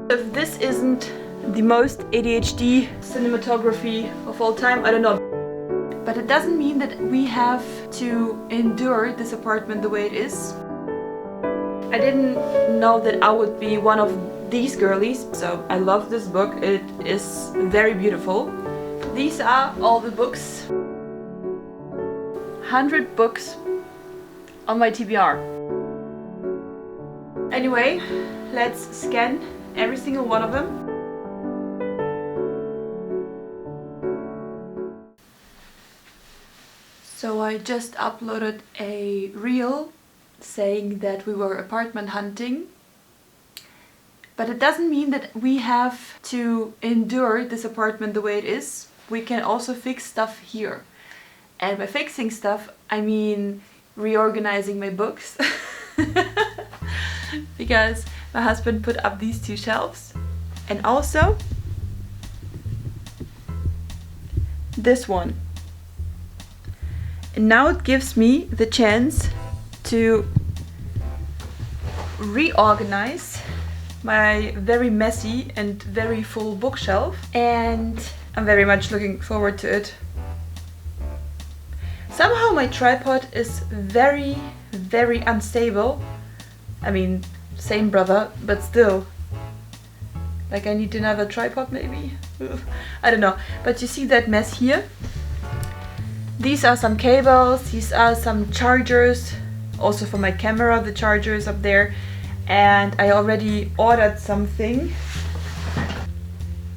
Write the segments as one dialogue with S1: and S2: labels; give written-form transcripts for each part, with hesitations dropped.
S1: If this isn't the most ADHD cinematography of all time, I don't know. But it doesn't mean that we have to endure this apartment the way it is. I didn't know that I would be one of these girlies, so I love this book. It is very beautiful. These are all the books. 100 books on my TBR. Anyway, let's scan every single one of them. So I just uploaded a reel saying that we were apartment hunting. But it doesn't mean that we have to endure this apartment the way it is. We can also fix stuff here. And by fixing stuff, I mean reorganizing my books. Because my husband put up these two shelves. And also this one. And now it gives me the chance to reorganize my very messy and very full bookshelf, and I'm very much looking forward to it. Somehow my tripod is very unstable. I mean, same brother, but still. Like, I need another tripod maybe? I don't know. But you see that mess here? These are some cables, these are some chargers, also for my camera, the charger is up there. And I already ordered something.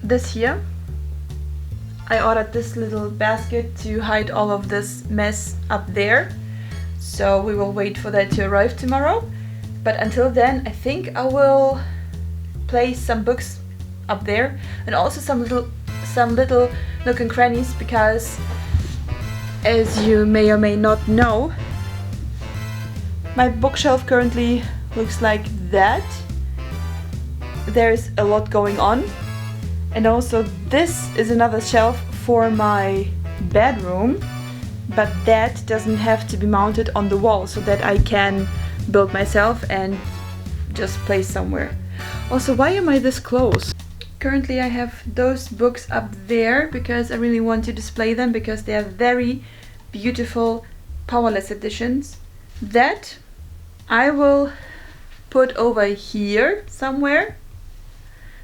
S1: This here. I ordered this little basket to hide all of this mess up there. So we will wait for that to arrive tomorrow. But until then, I think I will place some books up there. And also some little nook and crannies, because as you may or may not know, my bookshelf currently looks like that. There's a lot going on. And also this is another shelf for my bedroom, but that doesn't have to be mounted on the wall, so that I can build myself and just place somewhere. Also, why am I this close? Currently I have those books up there because I really want to display them, because they are very beautiful powerless editions. That I will put over here somewhere,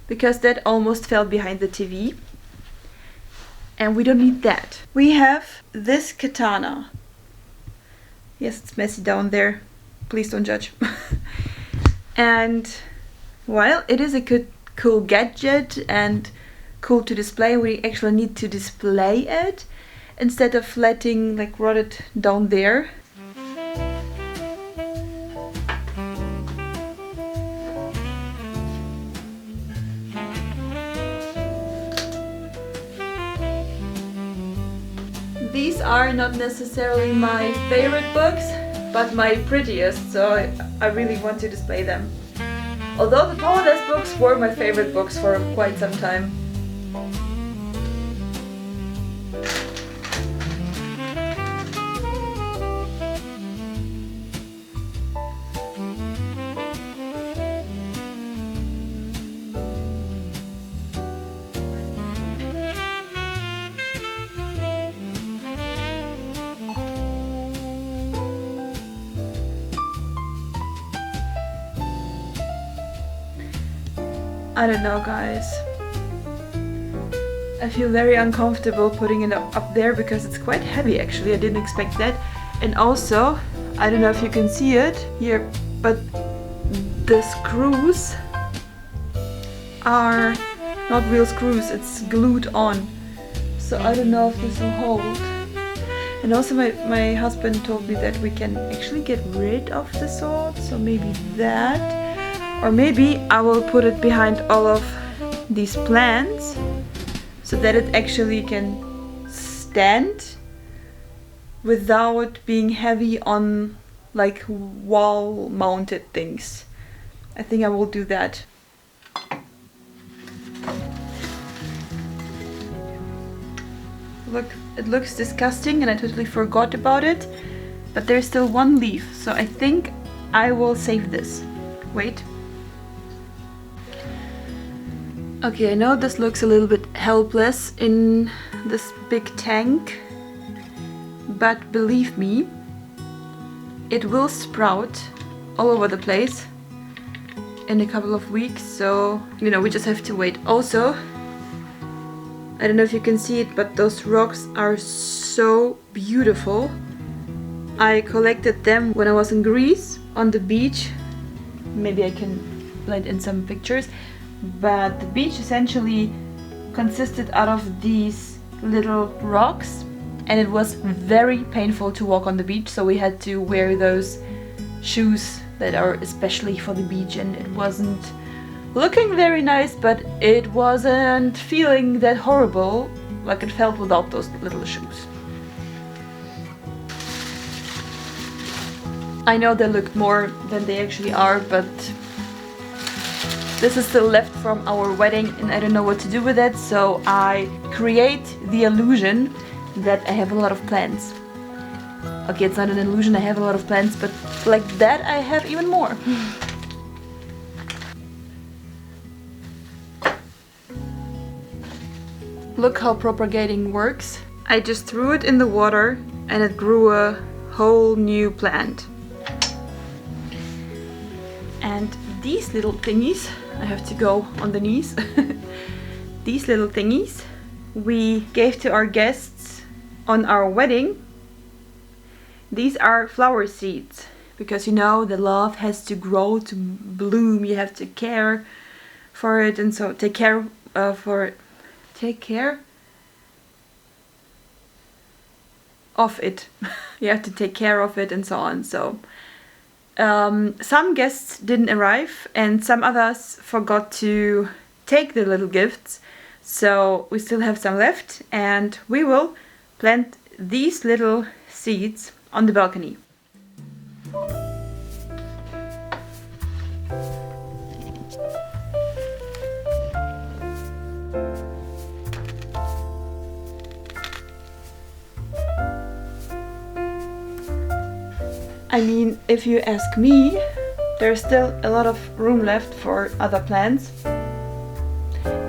S1: because that almost fell behind the TV. And we don't need that. We have this katana. Yes, it's messy down there. Please don't judge. And while it is a good, cool gadget and cool to display, we actually need to display it instead of letting like rot it down there. These are not necessarily my favorite books, but my prettiest, so I really want to display them. Although the powerless books were my favorite books for quite some time. I don't know, guys. I feel very uncomfortable putting it up there because it's quite heavy actually. I didn't expect that. And also, I don't know if you can see it here, but the screws are not real screws, it's glued on. So I don't know if this will hold. And also my husband told me that we can actually get rid of the sword, so maybe that. Or maybe I will put it behind all of these plants so that it actually can stand without being heavy on like wall mounted things. I think I will do that. Look, it looks disgusting and I totally forgot about it, but there's still one leaf, so I think I will save this. Wait. Okay, I know this looks a little bit helpless in this big tank, but believe me, it will sprout all over the place in a couple of weeks, so you know, we just have to wait. Also, I don't know if you can see it, but those rocks are so beautiful. I collected them when I was in Greece on the beach. Maybe I can blend in some pictures, but the beach essentially consisted out of these little rocks, and it was very painful to walk on the beach, so we had to wear those shoes that are especially for the beach, and it wasn't looking very nice, but it wasn't feeling that horrible like it felt without those little shoes. I know they look more than they actually are, but this is still left from our wedding and I don't know what to do with it, so I create the illusion that I have a lot of plans. Okay, it's not an illusion, I have a lot of plans, but like that I have even more. Look how propagating works. I just threw it in the water and it grew a whole new plant. And these little thingies, I have to go on the knees. These little thingies we gave to our guests on our wedding. These are flower seeds, because you know the love has to grow to bloom, you have to care for it, and so take care of it. You have to take care of it and so on. So some guests didn't arrive and some others forgot to take the little gifts, so we still have some left and we will plant these little seeds on the balcony. I mean, if you ask me, there's still a lot of room left for other plants,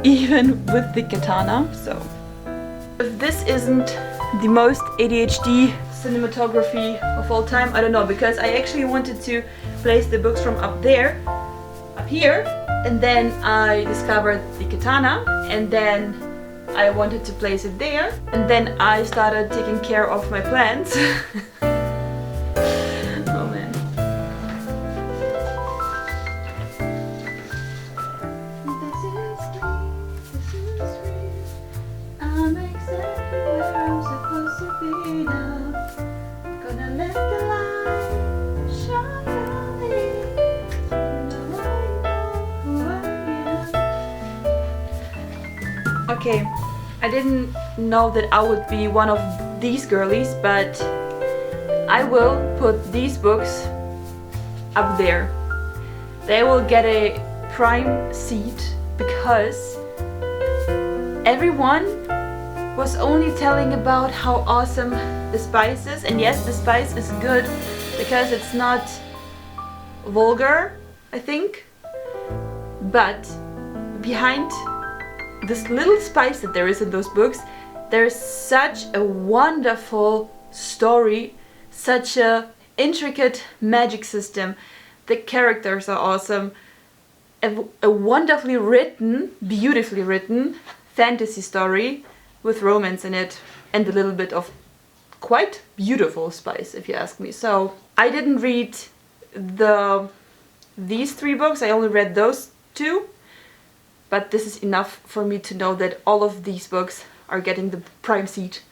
S1: even with the katana, so. If this isn't the most ADHD cinematography of all time, I don't know, because I actually wanted to place the books from up here, and then I discovered the katana, and then I wanted to place it there, and then I started taking care of my plants. Okay, I didn't know that I would be one of these girlies, but I will put these books up there. They will get a prime seat because everyone was only telling about how awesome the spice is, and yes, the spice is good because it's not vulgar, I think, but behind this little spice that there is in those books, there's such a wonderful story, such a intricate magic system. The characters are awesome, a wonderfully written, beautifully written fantasy story with romance in it, and a little bit of quite beautiful spice, if you ask me. So I didn't read these 3 books, I only read those 2. But this is enough for me to know that all of these books are getting the prime seat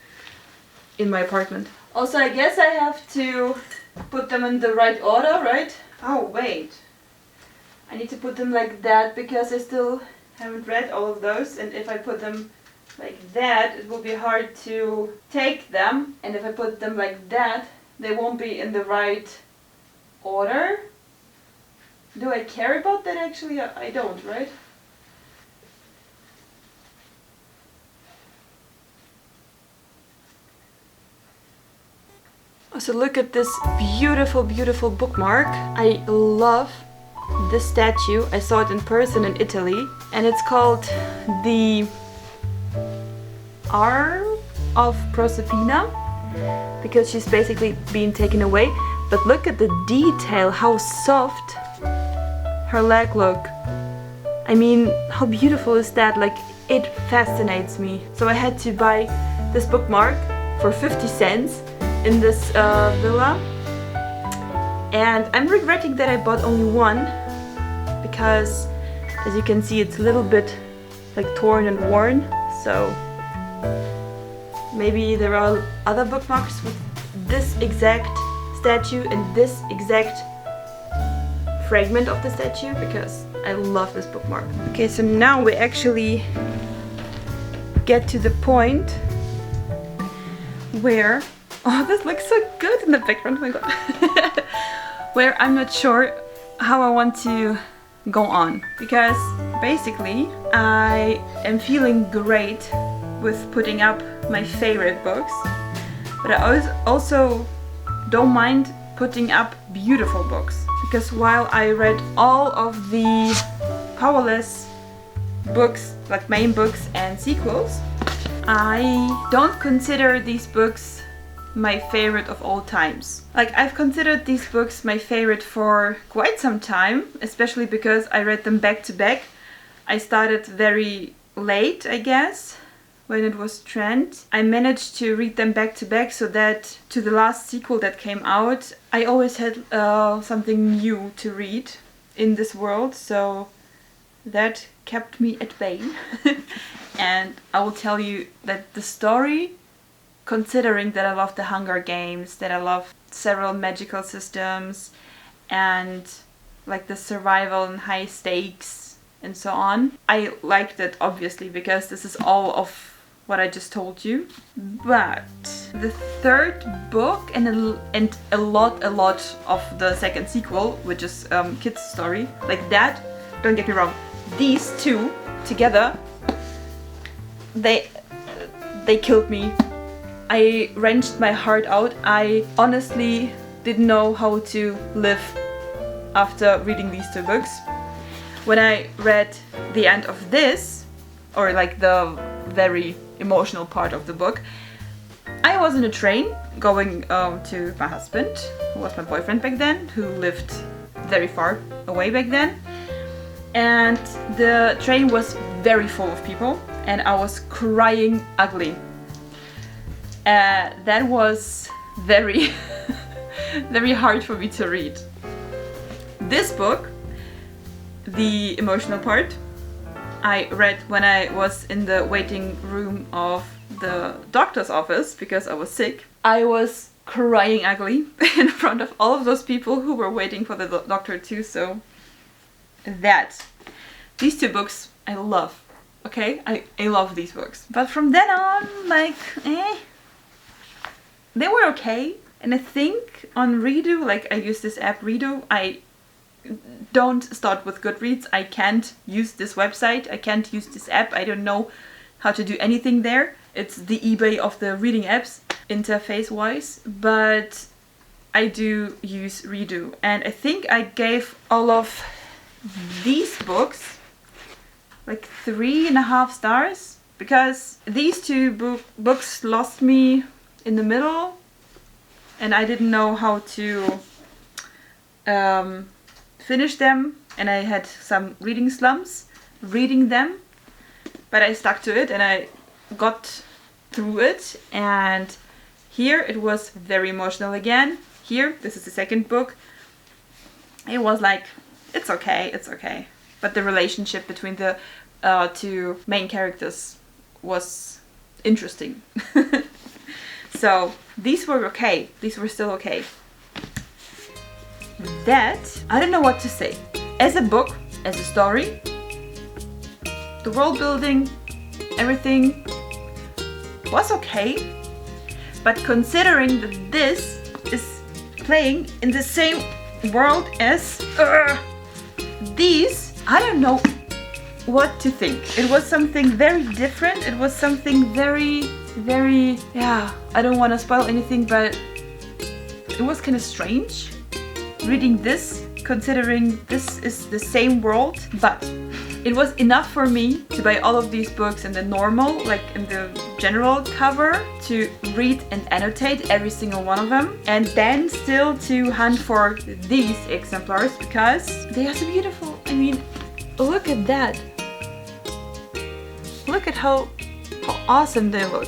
S1: in my apartment. Also, I guess I have to put them in the right order, right? Oh, wait. I need to put them like that because I still haven't read all of those. And if I put them like that, it will be hard to take them. And if I put them like that, they won't be in the right order. Do I care about that actually? I don't, right? So look at this beautiful, beautiful bookmark. I love this statue. I saw it in person in Italy, and it's called the Arm of Proserpina, because she's basically being taken away. But look at the detail, how soft her leg look. I mean, how beautiful is that? Like, it fascinates me. So I had to buy this bookmark for 50 cents in this villa. And I'm regretting that I bought only one, because as you can see, it's a little bit like torn and worn. So maybe there are other bookmarks with this exact statue and this exact fragment of the statue, because I love this bookmark. Okay, so now we actually get to the point where, oh, this looks so good in the background, oh my god, where I'm not sure how I want to go on, because basically I am feeling great with putting up my favorite books, but I also don't mind putting up beautiful books, because while I read all of the Powerless books, like main books and sequels, I don't consider these books my favorite of all times. Like, I've considered these books my favorite for quite some time, especially because I read them back to back. I started very late, I guess, when it was trend. I managed to read them back to back, so that to the last sequel that came out, I always had something new to read in this world, so that kept me at bay. And I will tell you that the story, considering that I love the Hunger Games, that I love several magical systems, and like the survival and high stakes and so on, I liked it obviously, because this is all of what I just told you. But the third book and a lot of the second sequel, which is Kid's Story, like that, don't get me wrong, these two together, they killed me. I wrenched my heart out. I honestly didn't know how to live after reading these two books. When I read the end of this, or like the very emotional part of the book, I was in a train going to my husband, who was my boyfriend back then, who lived very far away back then. And the train was very full of people, and I was crying ugly. That was very, very hard for me to read. This book, the emotional part, I read when I was in the waiting room of the doctor's office because I was sick. I was crying ugly in front of all of those people who were waiting for the doctor too, so these two books I love, okay? I love these books. But from then on, like, they were okay. And I think on Redo, like, I use this app Redo, I don't start with Goodreads. I can't use this website, I can't use this app, I don't know how to do anything there. It's the eBay of the reading apps, interface wise, but I do use Redo. And I think I gave all of these books like 3.5 stars, because these two books lost me in the middle, and I didn't know how to finish them, and I had some reading slumps reading them, but I stuck to it and I got through it. And here it was very emotional again. Here, this is the second book, it was like, it's okay, but the relationship between the two main characters was interesting. So these were okay, these were still okay. That, I don't know what to say. As a book, as a story, the world building, everything was okay. But considering that this is playing in the same world as these, I don't know what to think. It was something very different. It was something very, yeah, I don't want to spoil anything, but it was kind of strange reading this considering this is the same world, but it was enough for me to buy all of these books in the normal, like in the general cover, to read and annotate every single one of them, and then still to hunt for these exemplars because they are so beautiful. I mean, look at that. Look at how awesome they look.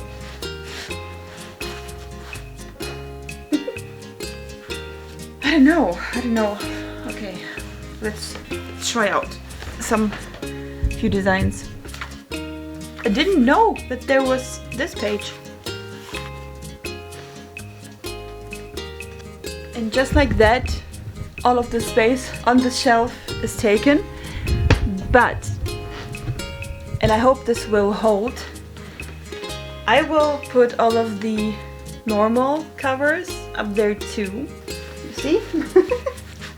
S1: I don't know. Okay, let's try out some few designs. I didn't know that there was this page. And just like that, all of the space on the shelf is taken. But, and I hope this will hold, I will put all of the normal covers up there too. You see?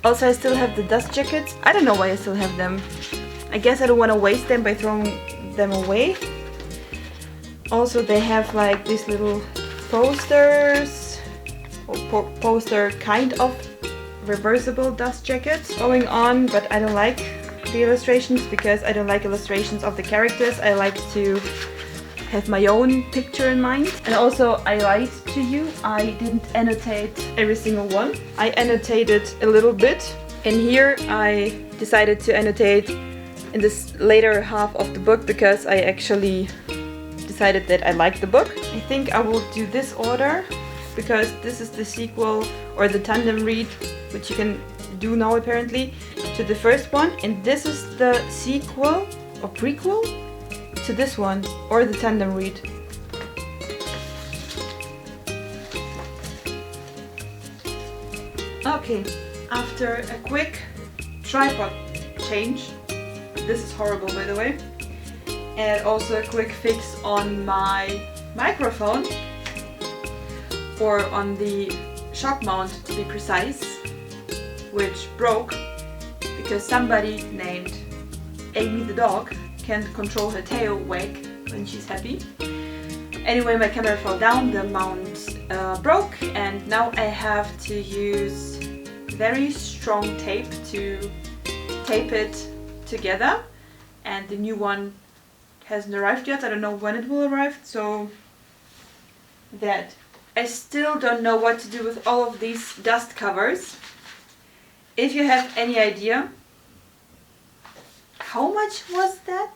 S1: Also, I still have the dust jackets. I don't know why I still have them. I guess I don't want to waste them by throwing them away. Also, they have like these little posters, or poster kind of reversible dust jackets going on, but I don't like the illustrations because I don't like illustrations of the characters. I like to have my own picture in mind. And also, I lied to you, I didn't annotate every single one. I annotated a little bit. And here I decided to annotate in this later half of the book because I actually decided that I like the book. I think I will do this order because this is the sequel or the tandem read, which you can do now apparently, to the first one, and this is the sequel or prequel to this one, or the tandem read. Okay, after a quick tripod change, this is horrible by the way, and also a quick fix on my microphone, or on the shock mount to be precise, which broke because somebody named Amy the dog can't control her tail wag when she's happy. Anyway, my camera fell down, the mount broke, and now I have to use very strong tape to tape it together, and the new one hasn't arrived yet. I don't know when it will arrive, so that. I still don't know what to do with all of these dust covers. If you have any idea, how much was that?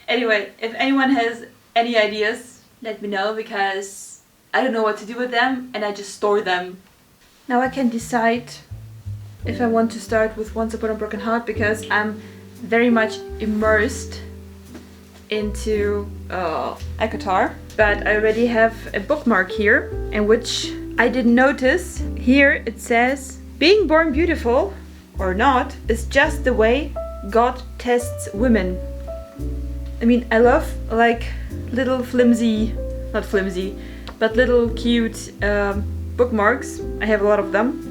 S1: Anyway, if anyone has any ideas, let me know because I don't know what to do with them and I just store them. Now I can decide if I want to start with Once Upon a Broken Heart because I'm very much immersed into ACOTAR. But I already have a bookmark here, in which I didn't notice. Here it says, being born beautiful or not is just the way God tests women. I mean, I love like little flimsy, not flimsy, but little cute bookmarks. I have a lot of them.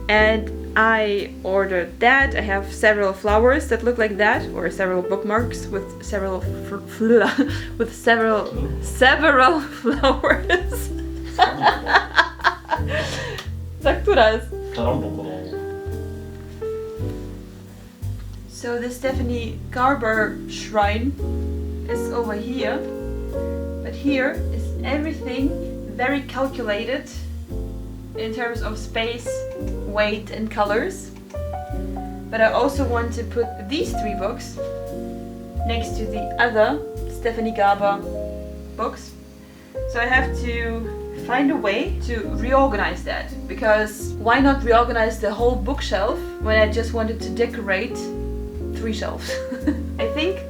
S1: And I ordered that. I have several flowers that look like that, or several bookmarks with several with several flowers. Sag du das? So the Stephanie Garber shrine is over here, but here is everything very calculated in terms of space, weight and colors. But I also want to put these three books next to the other Stephanie Garber books. So I have to find a way to reorganize that, because why not reorganize the whole bookshelf when I just wanted to decorate 3 shelves? I think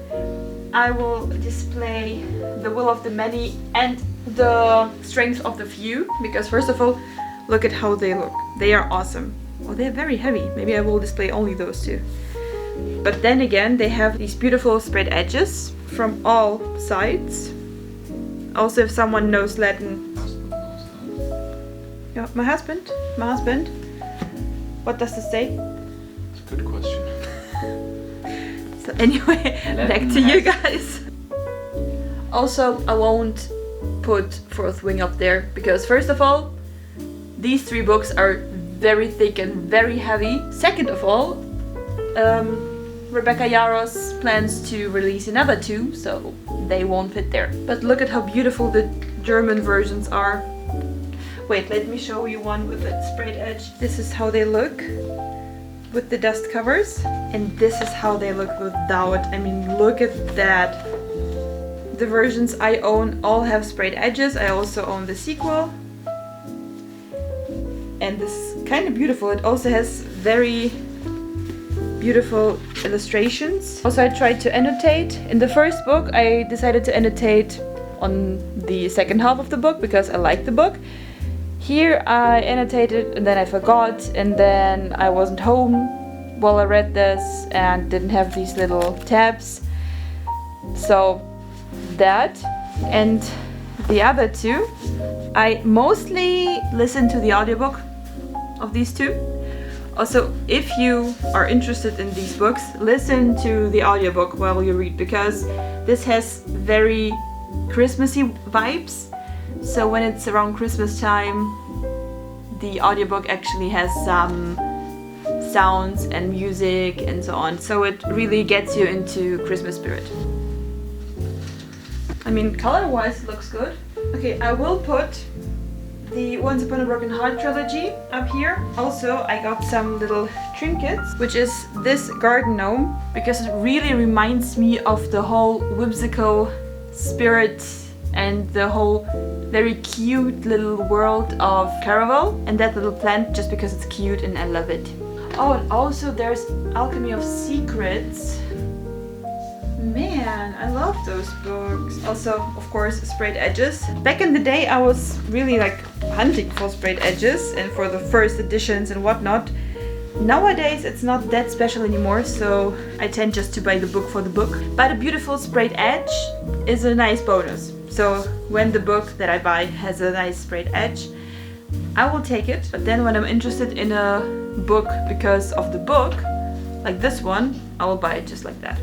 S1: I will display The Will of the Many and The Strength of the Few, because first of all, look at how they look. They are awesome. Oh, they're very heavy. Maybe I will display only those two. But then again, they have these beautiful spread edges from all sides. Also, if someone knows Latin. Yeah, my husband. What does this say?
S2: It's a good question.
S1: So anyway, back to you guys. Also, I won't put Fourth Wing up there because first of all, these 3 books are very thick and very heavy. Second of all, Rebecca Yarros plans to release another 2, so they won't fit there. But look at how beautiful the German versions are. Wait, let me show you one with a sprayed edge. This is how they look with the dust covers, and this is how they look without. I mean, look at that. The versions I own all have sprayed edges. I also own the sequel. And this is kind of beautiful. It also has very beautiful illustrations. Also, I tried to annotate. In the first book, I decided to annotate on the second half of the book because I liked the book. Here I annotated and then I forgot, and then I wasn't home while I read this and didn't have these little tabs. So that, and the other 2, I mostly listen to the audiobook of these 2. Also, if you are interested in these books, listen to the audiobook while you read, because this has very Christmassy vibes. So when it's around Christmas time, the audiobook actually has some sounds and music and so on. So it really gets you into Christmas spirit. I mean, color-wise, it looks good. Okay, I will put the Once Upon a Broken Heart trilogy up here. Also, I got some little trinkets, which is this garden gnome, because it really reminds me of the whole whimsical spirit and the whole very cute little world of Caraval, and that little plant just because it's cute and I love it. Oh, and also there's Alchemy of Secrets. Man, I love those books. Also, of course, sprayed edges. Back in the day, I was really like hunting for sprayed edges and for the first editions and whatnot. Nowadays, it's not that special anymore, so I tend just to buy the book for the book. But a beautiful sprayed edge is a nice bonus. So when the book that I buy has a nice sprayed edge, I will take it. But then when I'm interested in a book because of the book, like this one, I will buy it just like that.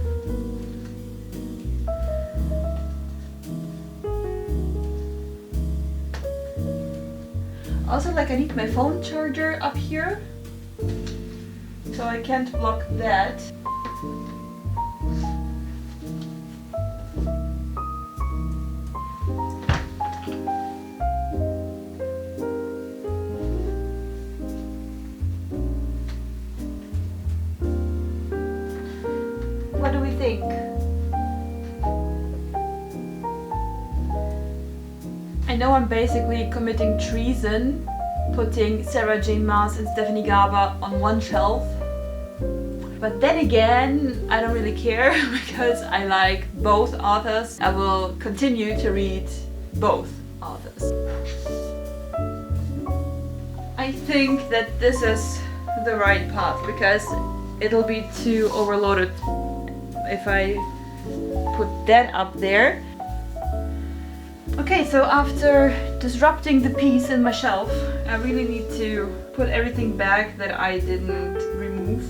S1: Also, like, I need my phone charger up here, so I can't block that. What do we think? I know I'm basically committing treason, putting Sarah J. Maas and Stephanie Garber on one shelf. But then again, I don't really care because I like both authors. I will continue to read both authors. I think that this is the right path because it'll be too overloaded if I put that up there. Okay, so after disrupting the piece in my shelf, I really need to put everything back that I didn't remove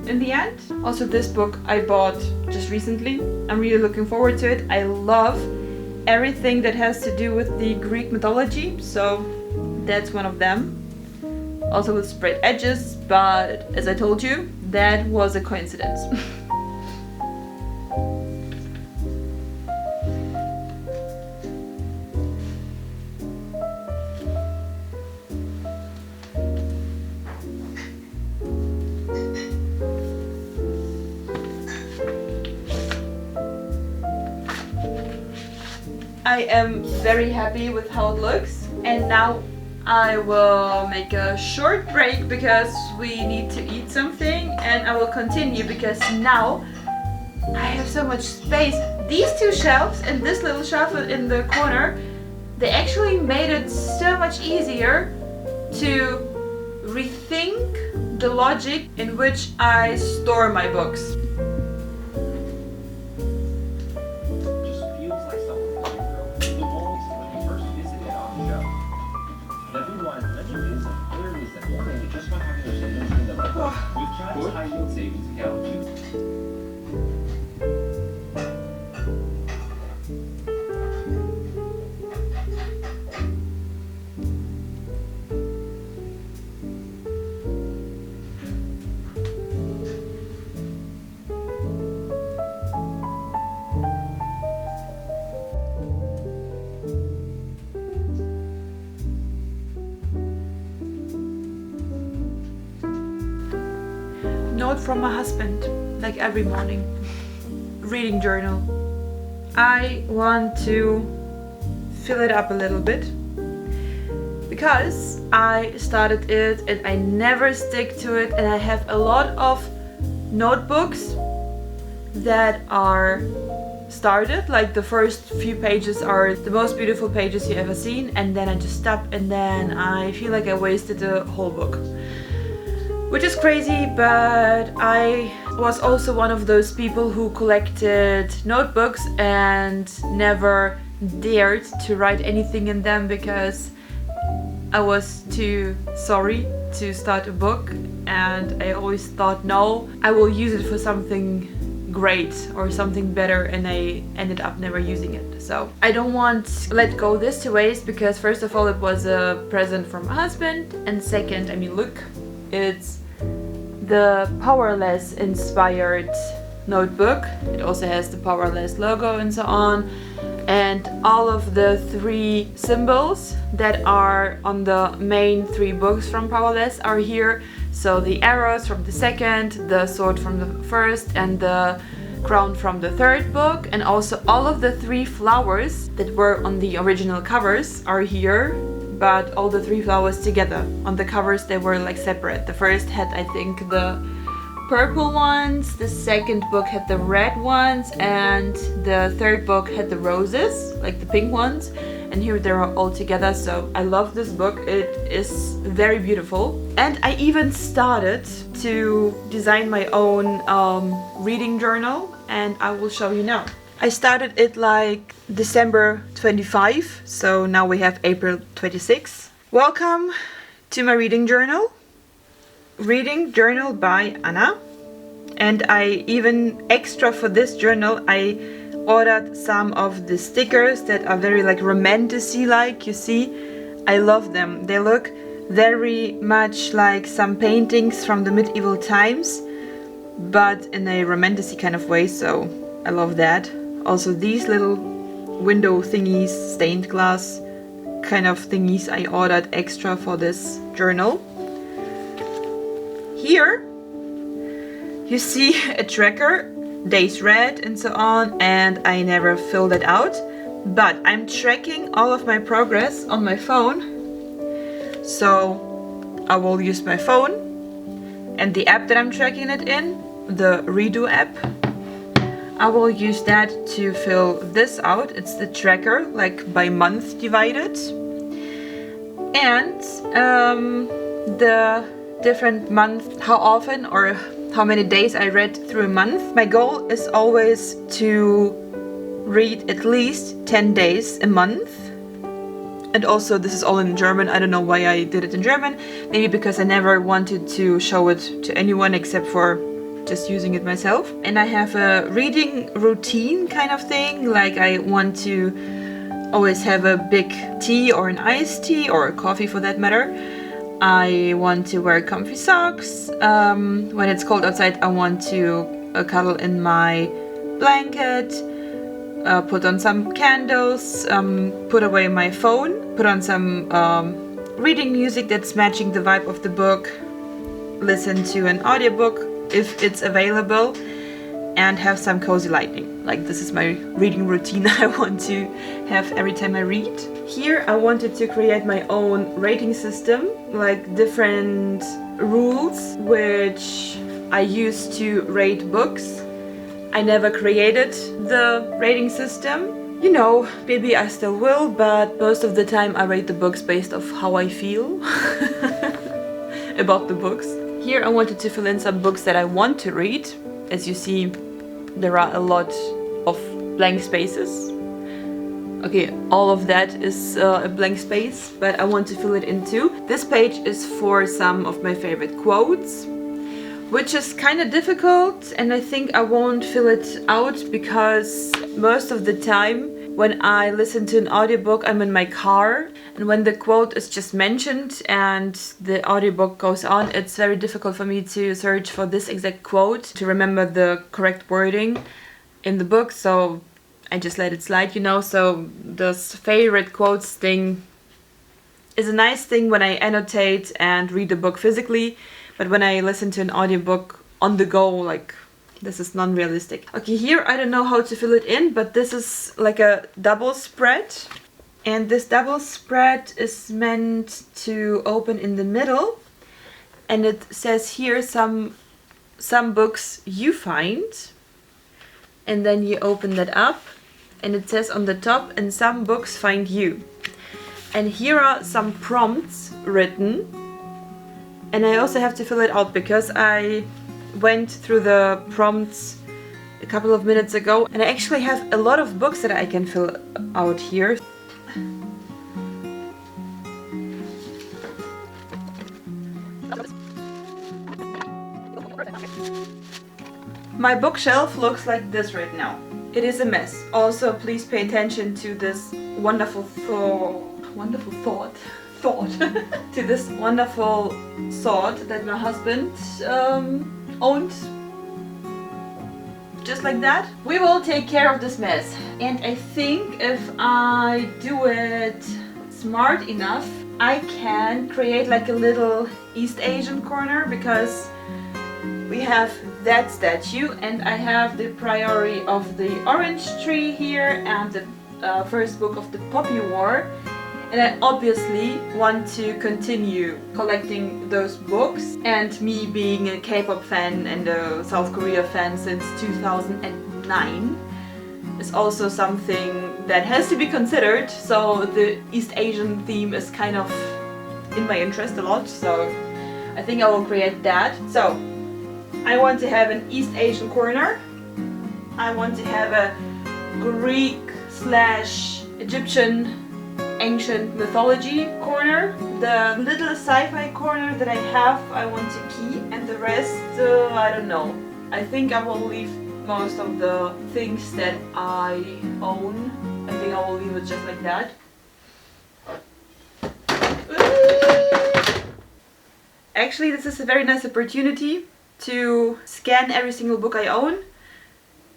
S1: in the end. Also, this book I bought just recently. I'm really looking forward to it. I love everything that has to do with the Greek mythology, so that's one of them. Also with sprayed edges, but as I told you, that was a coincidence. I am very happy with how it looks, and now I will make a short break because we need to eat something, and I will continue because now I have so much space. These two shelves and this little shelf in the corner, they actually made it so much easier to rethink the logic in which I store my books.
S3: High-yield savings account.
S1: from my husband, like every morning. Reading journal. I want to fill it up a little bit because I started it and I never stick to it, and I have a lot of notebooks that are started, like the first few pages are the most beautiful pages you ever seen, and then I just stop and then I feel like I wasted the whole book, which is crazy. But I was also one of those people who collected notebooks and never dared to write anything in them because I was too sorry to start a book, and I always thought, no, I will use it for something great or something better, and I ended up never using it. So I don't want to let go this to waste, because first of all it was a present from my husband, and second, I mean, look, it's the Powerless inspired notebook. It also has the Powerless logo and so on, and all of the 3 symbols that are on the main 3 books from Powerless are here. So the arrows from the second, the sword from the first, and the crown from the third book, and also all of the 3 flowers that were on the original covers are here, but all the 3 flowers together. On the covers they were like separate. The first had, I think, the purple ones, the second book had the red ones, and the third book had the roses, like the pink ones, and here they're all together. So I love this book, it is very beautiful. And I even started to design my own reading journal, and I will show you now. I started it like December 25, so now we have April 26. Welcome to my reading journal. Reading journal by Anna. And I even, extra for this journal, I ordered some of the stickers that are very like romantic-y, like, you see. I love them. They look very much like some paintings from the medieval times, but in a romantic kind of way, so I love that. Also these little window thingies, stained glass kind of thingies, I ordered extra for this journal. Here you see a tracker, days read and so on, and I never filled it out, but I'm tracking all of my progress on my phone, so I will use my phone and the app that I'm tracking it in, the Redo app. I will use that to fill this out. It's the tracker, like by month divided, and the different month, how often or how many days I read through a month. My goal is always to read at least 10 days a month. And also this is all in German. I don't know why I did it in German. Maybe because I never wanted to show it to anyone except for just using it myself. And I have a reading routine kind of thing. Like I want to always have a big tea or an iced tea or a coffee for that matter. I want to wear comfy socks. When it's cold outside, I want to cuddle in my blanket, put on some candles, put away my phone, put on some reading music that's matching the vibe of the book, listen to an audiobook if it's available, and have some cozy lighting. Like, this is my reading routine I want to have every time I read. Here I wanted to create my own rating system, like different rules which I use to rate books. I never created the rating system. You know, maybe I still will, but most of the time I rate the books based off how I feel about the books. Here I wanted to fill in some books that I want to read. As you see, there are a lot of blank spaces. Okay, all of that is a blank space, but I want to fill it in too. This page is for some of my favorite quotes, which is kind of difficult, and I think I won't fill it out because most of the time when I listen to an audiobook, I'm in my car, and when the quote is just mentioned and the audiobook goes on, it's very difficult for me to search for this exact quote, to remember the correct wording in the book, so I just let it slide, you know. So this favorite quotes thing is a nice thing when I annotate and read the book physically, but when I listen to an audiobook, on the go, like this is non-realistic. Okay, here I don't know how to fill it in, but this is like a double spread. And this double spread is meant to open in the middle. And it says here some books you find. And then you open that up. And it says on the top, and some books find you. And here are some prompts written. And I also have to fill it out because I went through the prompts a couple of minutes ago. And I actually have a lot of books that I can fill out here. My bookshelf looks like this right now. It is a mess. Also, please pay attention to this wonderful thought to this wonderful sword that my husband owned. Just like that. We will take care of this mess. And I think if I do it smart enough, I can create like a little East Asian corner, because we have that statue and I have the Priory of the Orange Tree here and the first book of the Poppy War. And I obviously want to continue collecting those books, and me being a K-pop fan and a South Korea fan since 2009 is also something that has to be considered. So the East Asian theme is kind of in my interest a lot, so I think I will create that. So I want to have an East Asian corner. I want to have a Greek/Egyptian ancient mythology corner. The little sci-fi corner that I have, I want to keep, and the rest, I don't know. I think I will leave most of the things that I own. I think I will leave it just like that. Actually, this is a very nice opportunity to scan every single book I own.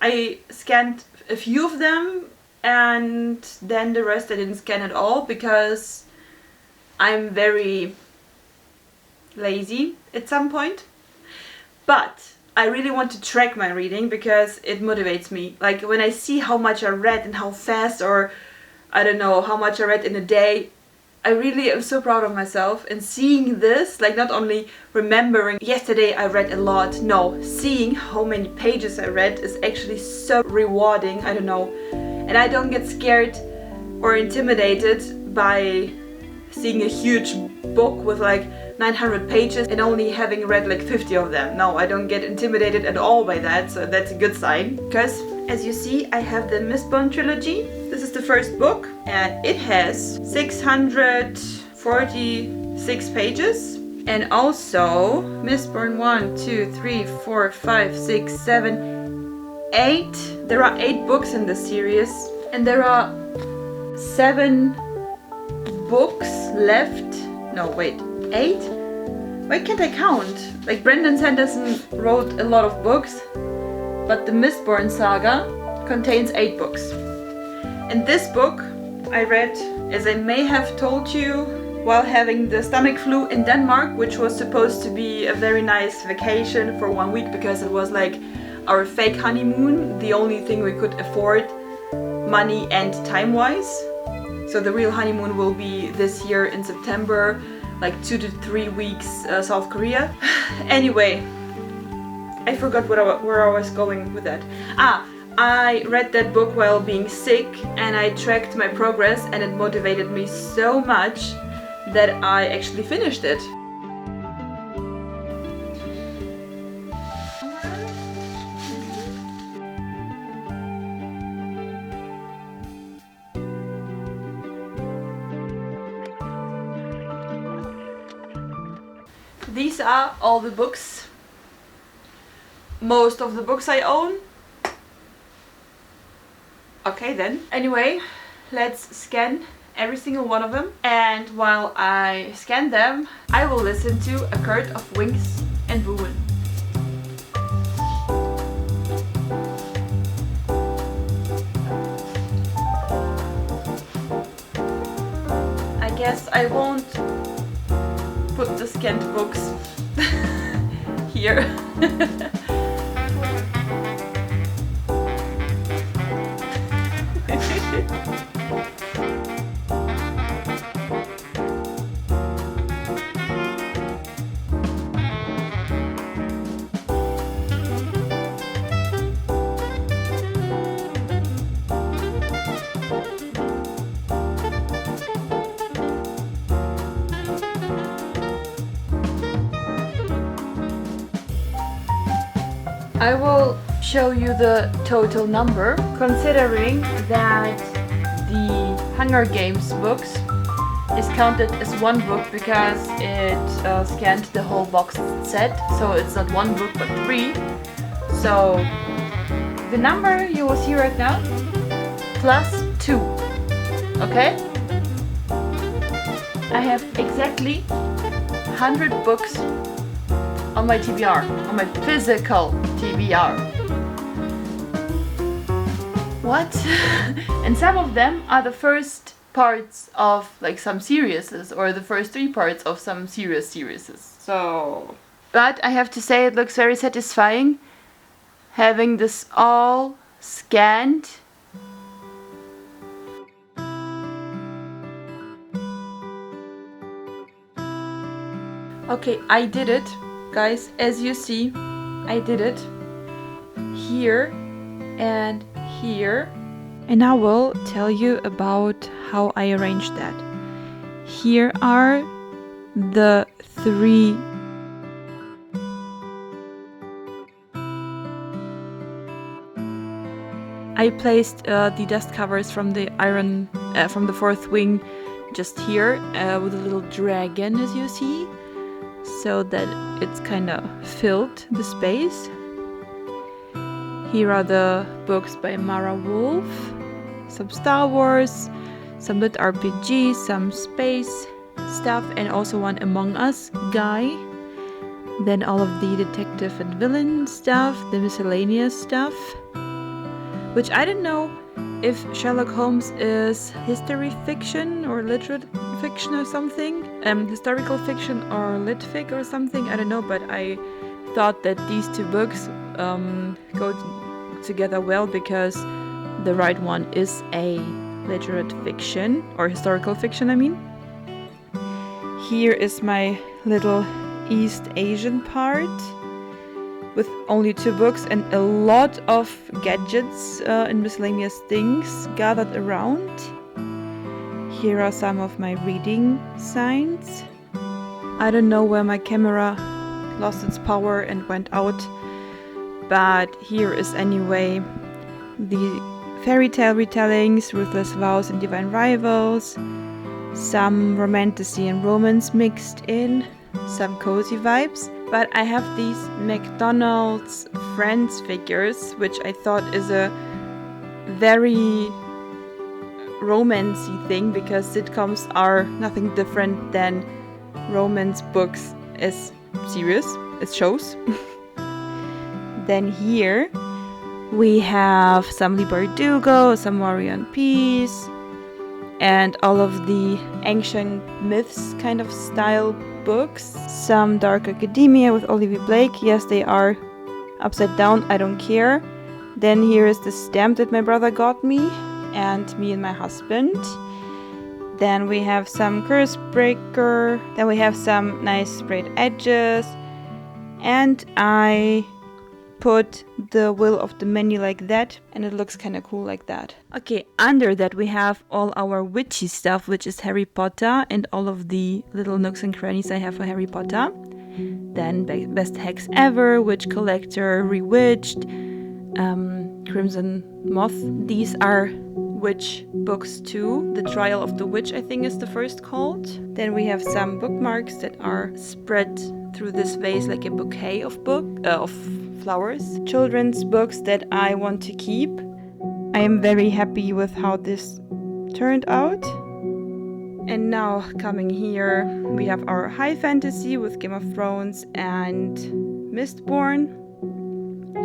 S1: I scanned a few of them, and then the rest I didn't scan at all because I'm very lazy at some point. But I really want to track my reading because it motivates me. Like when I see how much I read and how fast, or I don't know, how much I read in a day, I really am so proud of myself. And seeing this, like not only remembering yesterday I read a lot, no, seeing how many pages I read is actually so rewarding. I don't know. And I don't get scared or intimidated by seeing a huge book with like 900 pages and only having read like 50 of them. No, I don't get intimidated at all by that, so that's a good sign. Because as you see, I have the Mistborn trilogy. This is the first book and it has 646 pages. And also Mistborn 1, 2, 3, 4, 5, 6, 7, 8. There are 8 books in the series and there are 7 books left. No, wait, 8? Why can't I count? Like Brandon Sanderson wrote a lot of books, but the Mistborn saga contains 8 books. And this book I read, as I may have told you, while having the stomach flu in Denmark, which was supposed to be a very nice vacation for 1 week because it was like our fake honeymoon, the only thing we could afford money and time-wise. So the real honeymoon will be this year in September, like 2 to 3 weeks South Korea. Anyway, I forgot where I was going with that. I read that book while being sick and I tracked my progress, and it motivated me so much that I actually finished it. These are all the books. Most of the books I own. Okay then. Anyway, let's scan every single one of them. And while I scan them, I will listen to A Court of Winks and Ruin. I guess I won't put the scanned books here. I will show you the total number, considering that the Hunger Games books is counted as one book because it scanned the whole box set, so it's not one book but 3. So the number you will see right now plus 2. Okay? I have exactly 100 books on my TBR, on my physical TBR. What? And some of them are the first parts of like some series, or the first 3 parts of some series. So, but I have to say it looks very satisfying having this all scanned. Okay, I did it, guys. As you see, I did it here and here. And I will tell you about how I arranged that. Here are the 3 I placed the dust covers from the from the 4th wing just here with a little dragon, as you see, so that it's kind of filled the space. Here are the books by Mara Wolf, some Star Wars, some lit RPG, some space stuff, and also one Among Us guy. Then all of the detective and villain stuff, the miscellaneous stuff, which I don't know if Sherlock Holmes is history fiction or literate fiction or something, historical fiction or lit fic or something, I don't know, but I thought that these 2 books go together well because the right one is a literate fiction, or historical fiction, I mean. Here is my little East Asian part with only 2 books and a lot of gadgets and miscellaneous things gathered around. Here are some of my reading signs. I don't know where my camera lost its power and went out, but here is anyway the fairy tale retellings, Ruthless Vows and Divine Rivals, some romantasy and romance mixed in, some cozy vibes. But I have these McDonald's Friends figures, which I thought is a very romancy thing, because sitcoms are nothing different than romance books as series, as shows. Then here we have some Lee Bardugo, some Warrior and Peace, and all of the ancient myths kind of style books. Some Dark Academia with Olivia Blake. Yes, they are upside down, I don't care. Then here is the stamp that my brother got me and my husband. Then we have some Curse Breaker. Then we have some nice sprayed edges. And I put the will of the menu like that, and it looks kind of cool like that. Okay, under that we have all our witchy stuff, which is Harry Potter and all of the little nooks and crannies I have for Harry Potter. Then Best Hex Ever, Witch Collector, Rewitched, Crimson Moth. These are witch books too. The Trial of the Witch, I think, is the first called. Then we have some bookmarks that are spread through this vase like a bouquet of flowers. Children's books that I want to keep. I am very happy with how this turned out. And now coming here, we have our high fantasy with Game of Thrones and Mistborn.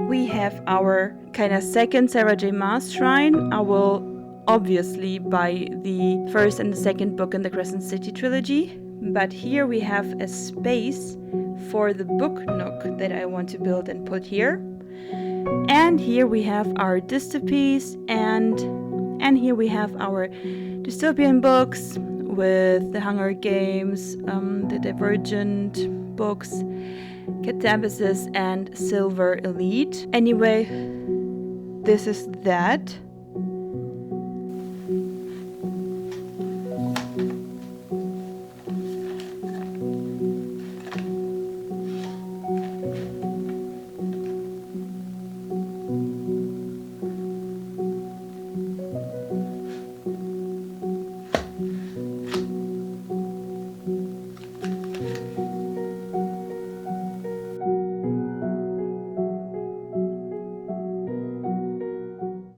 S1: We have our kind of second Sarah J. Maas shrine. I will obviously buy the first and the second book in the Crescent City trilogy. But here we have a space for the book nook that I want to build and put here. And here we have our dystopies, and here we have our dystopian books with the Hunger Games, the Divergent books, Catabasis, and Silver Elite. Anyway, this is that.